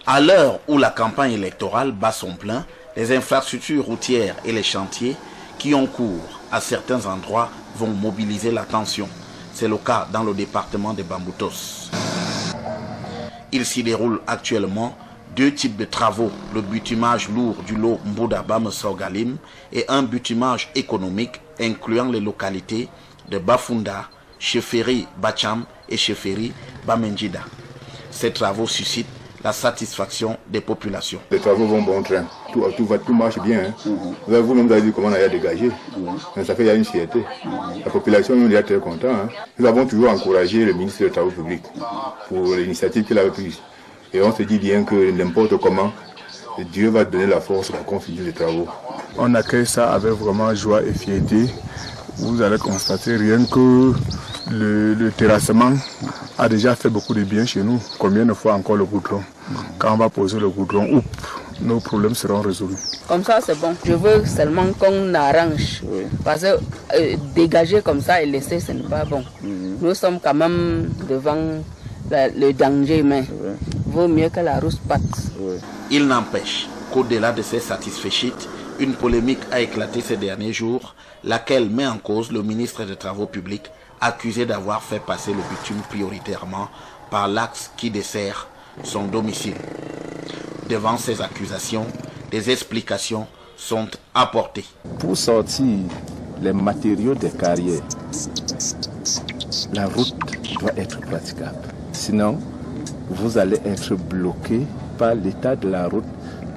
À l'heure où la campagne électorale bat son plein, les infrastructures routières et les chantiers qui ont cours à certains endroits vont mobiliser l'attention. C'est le cas dans le département de Bamboutos. Il s'y déroule actuellement deux types de travaux, le bitumage lourd du lot Mbouda-Bamessogalim et un bitumage économique incluant les localités de Bafunda, Cheferi Bacham et Cheferi Bamenjida. Ces travaux suscitent la satisfaction des populations. Les travaux vont bon train, tout marche bien. Hein. Vous-même avez vu comment on a dégagé. Ça fait qu'il y a une fierté. La population est très contente. Hein. Nous avons toujours encouragé le ministre des Travaux publics pour l'initiative qu'il avait prise. Et on se dit bien que n'importe comment, Dieu va donner la force pour continuer les travaux. On accueille ça avec vraiment joie et fierté. Vous allez constater rien que le terrassement a déjà fait beaucoup de bien chez nous. Combien de fois encore le goudron? Quand on va poser le goudron, nos problèmes seront résolus. Comme ça, c'est bon. Je veux seulement qu'on arrange. Oui. Parce que dégager comme ça et laisser, ce n'est pas bon. Nous sommes quand même devant le danger, mais vaut mieux que la rousse patte. Il n'empêche qu'au-delà de ces satisfaits, une polémique a éclaté ces derniers jours, laquelle met en cause le ministre des Travaux publics, accusé d'avoir fait passer le bitume prioritairement par l'axe qui dessert son domicile. Devant ces accusations, des explications sont apportées. Pour sortir les matériaux des carrières, la route doit être praticable. Sinon, vous allez être bloqué par l'état de la route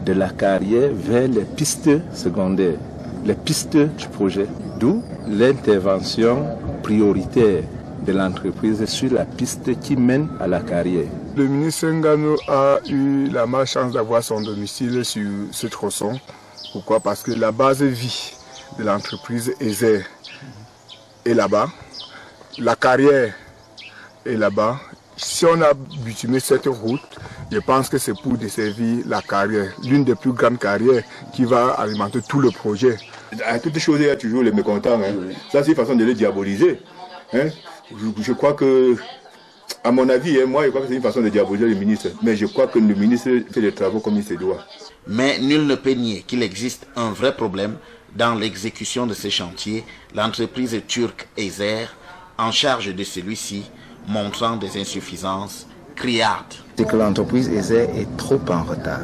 de la carrière vers les pistes secondaires, les pistes du projet. D'où l'intervention prioritaire de l'entreprise sur la piste qui mène à la carrière. Le ministre Ngano a eu la malchance d'avoir son domicile sur ce tronçon. Pourquoi? Parce que la base vie de l'entreprise ESER est là-bas. La carrière est là-bas. Si on a bitumé cette route, je pense que c'est pour desservir la carrière, l'une des plus grandes carrières qui va alimenter tout le projet. À toutes choses, il y a toujours les mécontents. Hein. Ça, c'est une façon de les diaboliser. Hein. Je crois que, à mon avis, moi, je crois que c'est une façon de diaboliser le ministre. Mais je crois que le ministre fait les travaux comme il se doit. Mais nul ne peut nier qu'il existe un vrai problème dans l'exécution de ces chantiers. L'entreprise turque ESER, en charge de celui-ci, montrant des insuffisances criardes. C'est que l'entreprise ESER est trop en retard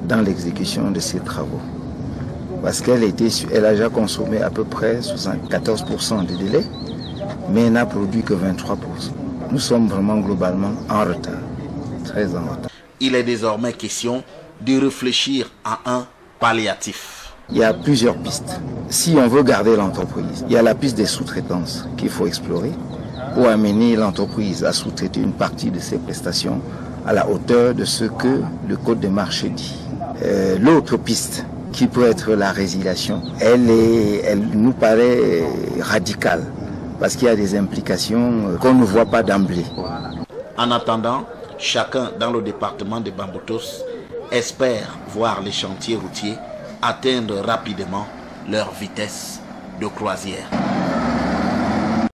dans l'exécution de ses travaux. Parce qu'elle a déjà consommé à peu près 74% de délai, mais elle n'a produit que 23%. Nous sommes vraiment globalement en retard, très en retard. Il est désormais question de réfléchir à un palliatif. Il y a plusieurs pistes. Si on veut garder l'entreprise, il y a la piste des sous-traitances qu'il faut explorer pour amener l'entreprise à sous-traiter une partie de ses prestations à la hauteur de ce que le code des marchés dit. L'autre piste, qui peut être la résiliation, elle nous paraît radicale parce qu'il y a des implications qu'on ne voit pas d'emblée. En attendant, chacun dans le département de Bamboutos espère voir les chantiers routiers atteindre rapidement leur vitesse de croisière.